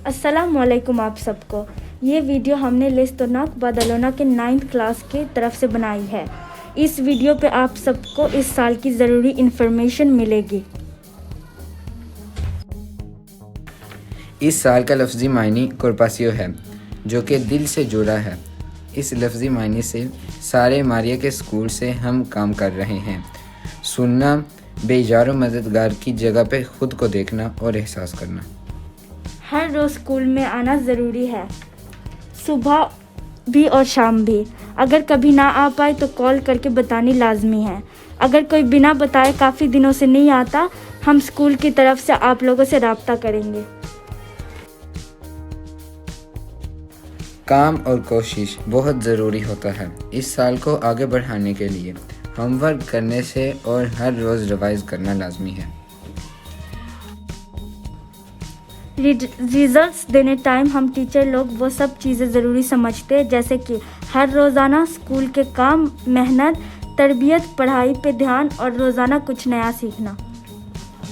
अस्सलामुअलैकुम आप सबको। ये वीडियो हमने लेस्तोनाक बार्सिलोना के 9th क्लास की तरफ से बनाई है। इस वीडियो पे आप सबको इस साल की ज़रूरी इन्फॉर्मेशन मिलेगी। इस साल का लफ्ज़ी मायने कॉर्पासियो है, जो कि दिल से जुड़ा है। इस लफ्ज़ी मायने से सारे मारिया के स्कूल से हम काम कर रहे हैं। सुनना, बेजारो मददगार की जगह पे खुद को देखना और एहसास करना। हर रोज़ स्कूल में आना ज़रूरी है, सुबह भी और शाम भी। अगर कभी ना आ पाए तो कॉल करके बतानी लाजमी है। अगर कोई बिना बताए काफ़ी दिनों से नहीं आता, हम स्कूल की तरफ से आप लोगों से राब्ता करेंगे। काम और कोशिश बहुत ज़रूरी होता है इस साल को आगे बढ़ाने के लिए। होमवर्क करने से और हर रोज़ रिवाइज करना लाजमी है। रिजल्ट्स देने टाइम हम टीचर लोग वो सब चीज़ें ज़रूरी समझते हैं, जैसे कि हर रोज़ाना स्कूल के काम, मेहनत, तरबियत, पढ़ाई पे ध्यान और रोज़ाना कुछ नया सीखना।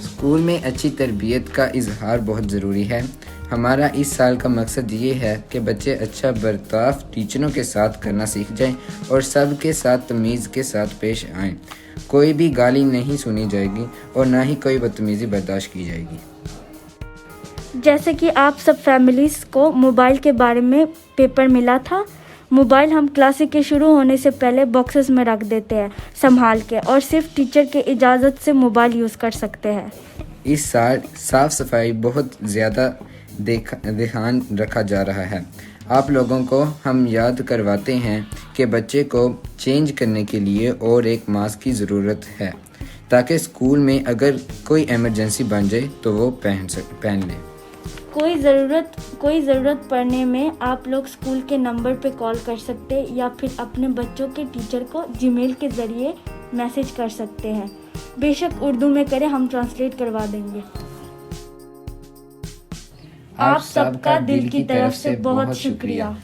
स्कूल में अच्छी तरबियत का इजहार बहुत ज़रूरी है। हमारा इस साल का मकसद ये है कि बच्चे अच्छा बर्ताव टीचरों के साथ करना सीख जाएं और सबके साथ तमीज़ के साथ पेश आएं। कोई भी गाली नहीं सुनी जाएगी और ना ही कोई बदतमीज़ी बर्दाश्त की जाएगी। जैसे कि आप सब फैमिलीज़ को मोबाइल के बारे में पेपर मिला था। मोबाइल हम क्लासेस के शुरू होने से पहले बॉक्सेस में रख देते हैं संभाल के, और सिर्फ टीचर के इजाज़त से मोबाइल यूज़ कर सकते हैं। इस साल साफ़ सफाई बहुत ज़्यादा ध्यान रखा जा रहा है। आप लोगों को हम याद करवाते हैं कि बच्चे को चेंज करने के लिए और एक मास्क की ज़रूरत है, ताकि स्कूल में अगर कोई इमरजेंसी बन जाए तो वो पहन ले। कोई ज़रूरत पड़ने में आप लोग स्कूल के नंबर पे कॉल कर सकते हैं या फिर अपने बच्चों के टीचर को जीमेल के ज़रिए मैसेज कर सकते हैं। बेशक उर्दू में करें, हम ट्रांसलेट करवा देंगे। आप सबका दिल की तरफ से बहुत शुक्रिया।